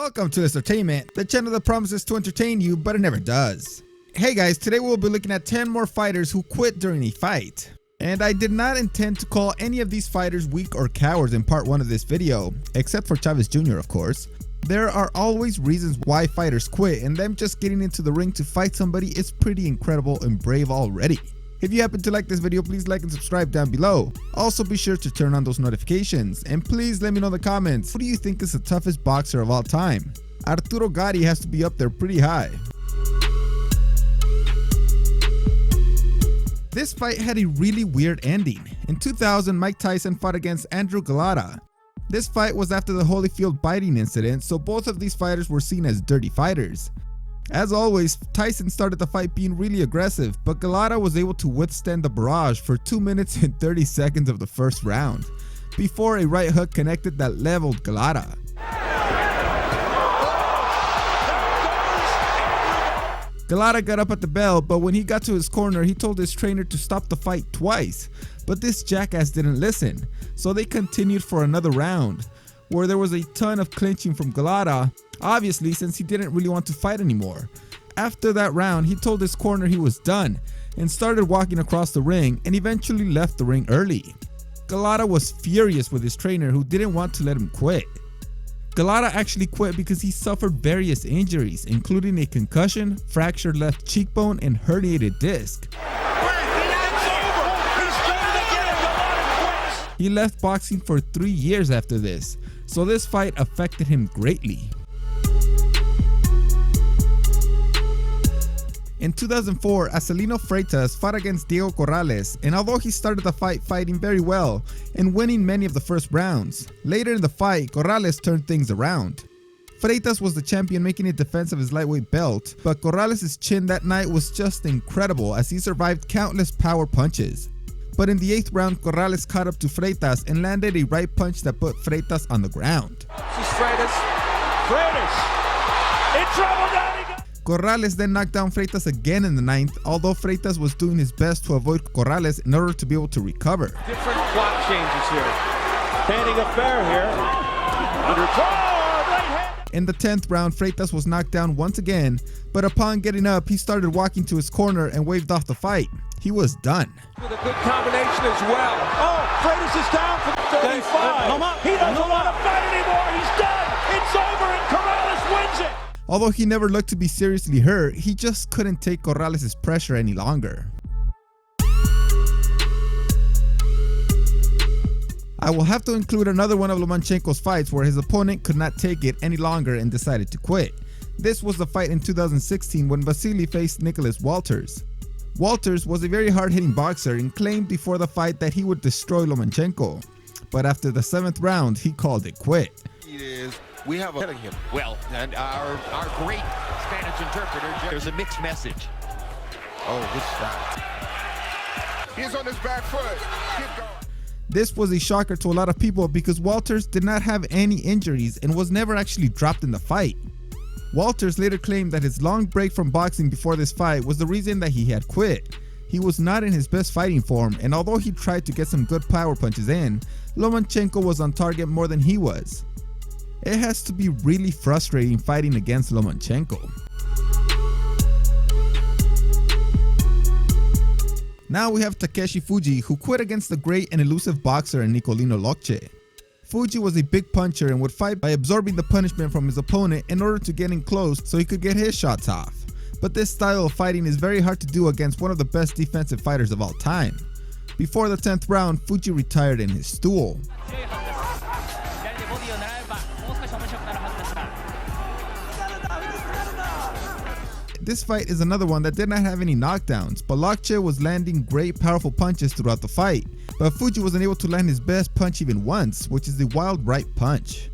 Welcome to Entertainment, the channel that promises to entertain you, but it never does. Hey guys, today we'll be looking at 10 more fighters who quit during a fight. And I did not intend to call any of these fighters weak or cowards in part 1 of this video, except for Chavez Jr. of course. There are always reasons why fighters quit, and them just getting into the ring to fight somebody is pretty incredible and brave already. If you happen to like this video, please like and subscribe down below. Also be sure to turn on those notifications, and please let me know in the comments, who do you think is the toughest boxer of all time? Arturo Gatti has to be up there pretty high. This fight had a really weird ending. In 2000, Mike Tyson fought against Andrew Galata. This fight was after the Holyfield biting incident, so both of these fighters were seen as dirty fighters. As always, Tyson started the fight being really aggressive, but Galata was able to withstand the barrage for 2 minutes and 30 seconds of the first round, before a right hook connected that leveled Galata. Galata got up at the bell, but when he got to his corner, he told his trainer to stop the fight twice, but this jackass didn't listen, so they continued for another round, where there was a ton of clinching from Galata, obviously since he didn't really want to fight anymore. After that round, he told his corner he was done, and started walking across the ring, and eventually left the ring early. Galata was furious with his trainer, who didn't want to let him quit. Galata actually quit because he suffered various injuries, including a concussion, fractured left cheekbone, and herniated disc. He left boxing for 3 years after this, so this fight affected him greatly. In 2004, Acelino Freitas fought against Diego Corrales, and although he started the fight fighting very well and winning many of the first rounds, later in the fight, Corrales turned things around. Freitas was the champion, making a defense of his lightweight belt, but Corrales' chin that night was just incredible as he survived countless power punches. But in the 8th round, Corrales caught up to Freitas and landed a right punch that put Freitas on the ground. This is Freitas. In trouble now. Corrales then knocked down Freitas again in the 9th, although Freitas was doing his best to avoid Corrales in order to be able to recover. Different clock changes here. Standing up fair here. Right hand. In the 10th round, Freitas was knocked down once again, but upon getting up, he started walking to his corner and waved off the fight. He was done. With a good combination as well. Oh, Freitas is down for 35. He doesn't want to fight anymore. He's done. It's over and Corrales wins it. Although he never looked to be seriously hurt, he just couldn't take Corrales' pressure any longer. I will have to include another one of Lomachenko's fights where his opponent could not take it any longer and decided to quit. This was the fight in 2016 when Vasily faced Nicolas Walters. Walters was a very hard-hitting boxer and claimed before the fight that he would destroy Lomachenko, but after the 7th round, he called it quit. We have a him. Well, and our great Spanish interpreter, there's a mixed message. Oh, good shot. He's on his back foot. Keep going. This was a shocker to a lot of people because Walters did not have any injuries and was never actually dropped in the fight. Walters later claimed that his long break from boxing before this fight was the reason that he had quit. He was not in his best fighting form, and although he tried to get some good power punches in, Lomachenko was on target more than he was. It has to be really frustrating fighting against Lomachenko. Now we have Takashi Fuji, who quit against the great and elusive boxer Nicolino Locce. Fuji was a big puncher and would fight by absorbing the punishment from his opponent in order to get in close so he could get his shots off. But this style of fighting is very hard to do against one of the best defensive fighters of all time. Before the 10th round, Fuji retired in his stool. This fight is another one that did not have any knockdowns, but Locce was landing great powerful punches throughout the fight, but Fuji wasn't able to land his best punch even once, which is the wild right punch.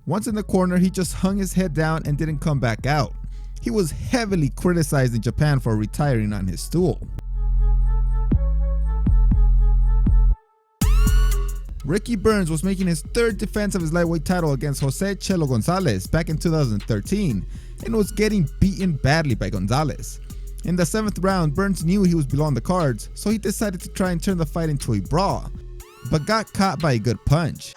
Once in the corner, he just hung his head down and didn't come back out. He was heavily criticized in Japan for retiring on his stool. Ricky Burns was making his 3rd defense of his lightweight title against Jose Chelo Gonzalez back in 2013 and was getting beaten badly by Gonzalez. In the 7th round, Burns knew he was below on the cards, so he decided to try and turn the fight into a brawl, but got caught by a good punch.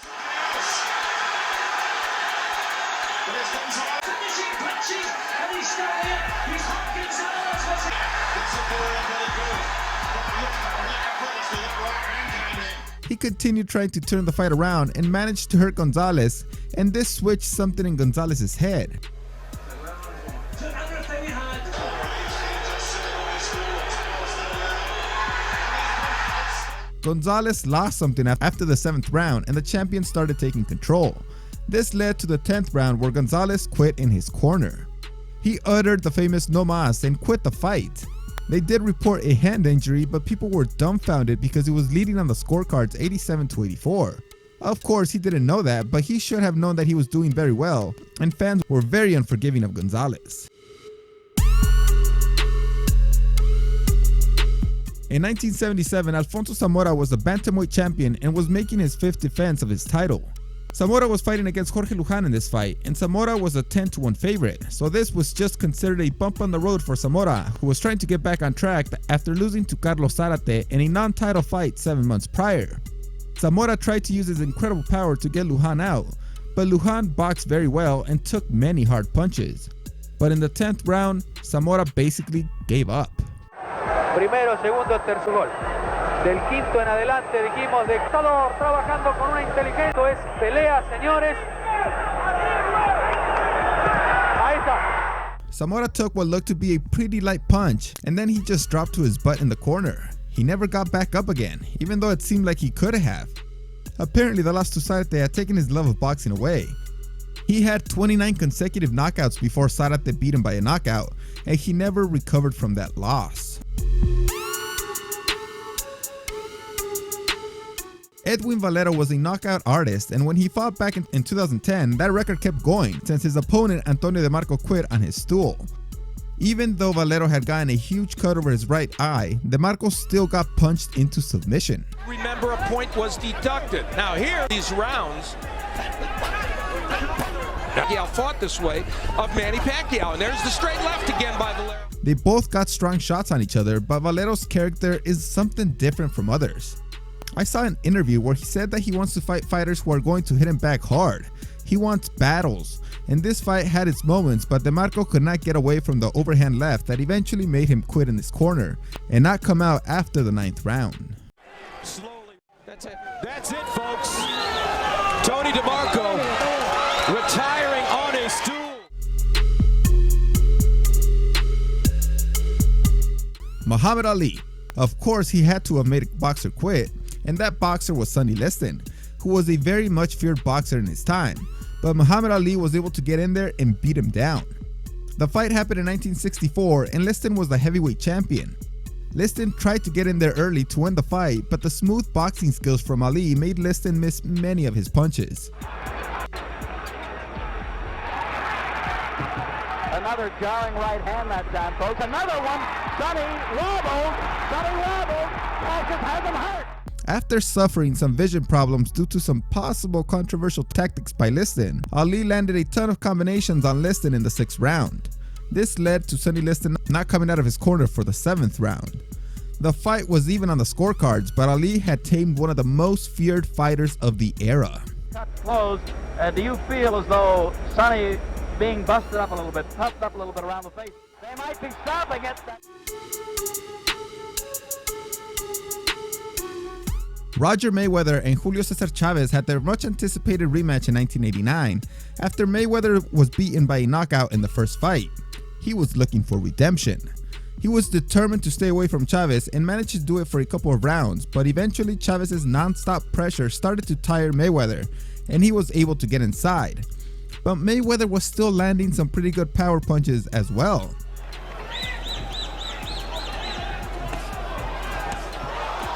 He continued trying to turn the fight around and managed to hurt Gonzalez, and this switched something in Gonzalez's head. Gonzalez lost something after the 7th round, and the champion started taking control. This led to the 10th round, where Gonzalez quit in his corner. He uttered the famous "no mas" and quit the fight. They did report a hand injury, but people were dumbfounded because he was leading on the scorecards 87-84. Of course, he didn't know that, but he should have known that he was doing very well, and fans were very unforgiving of Gonzalez. In 1977, Alphonso Samora was the bantamweight champion and was making his 5th defense of his title. Zamora was fighting against Jorge Luján in this fight, and Zamora was a 10-1 favorite, so this was just considered a bump on the road for Zamora, who was trying to get back on track after losing to Carlos Zárate in a non-title fight 7 months prior. Zamora tried to use his incredible power to get Luján out, but Luján boxed very well and took many hard punches. But in the 10th round, Zamora basically gave up. Primero, segundo, tercer gol. Del quinto en adelante dijimos de Ecuador trabajando con una inteligencia. Esto es pelea, señores. Ahí está. Zamora took what looked to be a pretty light punch, and then he just dropped to his butt in the corner. He never got back up again, even though it seemed like he could have. Apparently, the loss to Zárate had taken his love of boxing away. He had 29 consecutive knockouts before Zárate beat him by a knockout, and he never recovered from that loss. Edwin Valero was a knockout artist, and when he fought back in 2010, that record kept going since his opponent Antonio De Marco quit on his stool. Even though Valero had gotten a huge cut over his right eye, De Marco still got punched into submission. Remember, a point was deducted. Now here, these rounds, Pacquiao fought this way of Manny Pacquiao, and there's the straight left again by Valero. They both got strong shots on each other, but Valero's character is something different from others. I saw an interview where he said that he wants to fight fighters who are going to hit him back hard. He wants battles, and this fight had its moments, but De Marco could not get away from the overhand left that eventually made him quit in his corner and not come out after the 9th round. Slowly, that's it, folks. Tony De Marco retiring on a stool. Muhammad Ali. Of course, he had to have made a boxer quit, and that boxer was Sonny Liston, who was a very much feared boxer in his time, but Muhammad Ali was able to get in there and beat him down. The fight happened in 1964, and Liston was the heavyweight champion. Liston tried to get in there early to win the fight, but the smooth boxing skills from Ali made Liston miss many of his punches. Another jarring right hand that time, folks. Another one. Sonny wobbles. Just has him hurt. After suffering some vision problems due to some possible controversial tactics by Liston, Ali landed a ton of combinations on Liston in the 6th round. This led to Sonny Liston not coming out of his corner for the 7th round. The fight was even on the scorecards, but Ali had tamed one of the most feared fighters of the era. Cut close. Do you feel as though Sonny being busted up a little bit, puffed up a little bit around the face? They might be stopping it. Roger Mayweather and Julio Cesar Chavez had their much anticipated rematch in 1989 after Mayweather was beaten by a knockout in the first fight. He was looking for redemption. He was determined to stay away from Chavez and managed to do it for a couple of rounds, but eventually Chavez's non-stop pressure started to tire Mayweather and he was able to get inside. But Mayweather was still landing some pretty good power punches as well.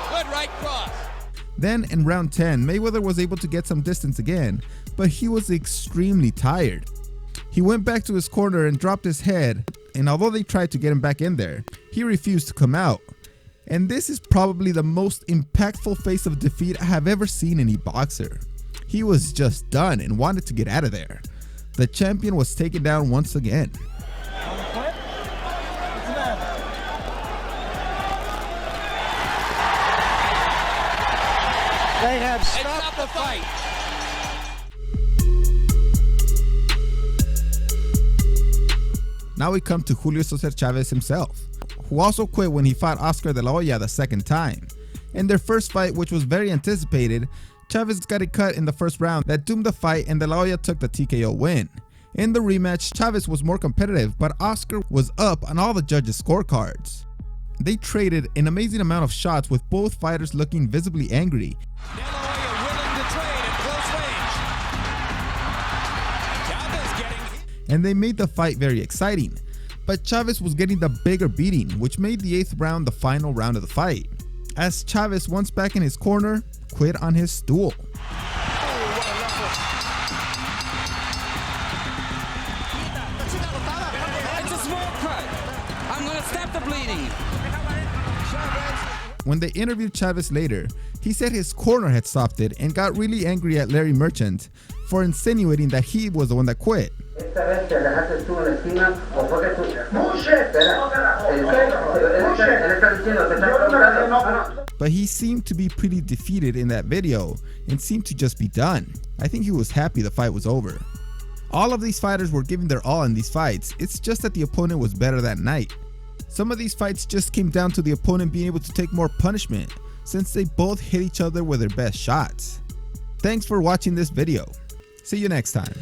Good right cross. Then in round 10, Mayweather was able to get some distance again, but he was extremely tired. He went back to his corner and dropped his head, and although they tried to get him back in there, he refused to come out. And this is probably the most impactful face of defeat I have ever seen in a boxer. He was just done and wanted to get out of there. The champion was taken down once again. They have stopped the fight. Now we come to Julio Cesar Chavez himself, who also quit when he fought Oscar De La Hoya the second time. In their first fight, which was very anticipated, Chavez got a cut in the first round that doomed the fight and De La Hoya took the TKO win. In the rematch, Chavez was more competitive, but Oscar was up on all the judges' scorecards. They traded an amazing amount of shots with both fighters looking visibly angry. De La Hoya willing to trade at close range. Chavez getting hit. And they made the fight very exciting. But Chavez was getting the bigger beating, which made the 8th round the final round of the fight, as Chavez, once back in his corner, quit on his stool. It's a small cut. I'm gonna stop the bleeding. When they interviewed Chavez later, he said his corner had stopped it and got really angry at Larry Merchant for insinuating that he was the one that quit. But he seemed to be pretty defeated in that video and seemed to just be done. I think he was happy the fight was over. All of these fighters were giving their all in these fights, it's just that the opponent was better that night. Some of these fights just came down to the opponent being able to take more punishment, since they both hit each other with their best shots. Thanks for watching this video. See you next time.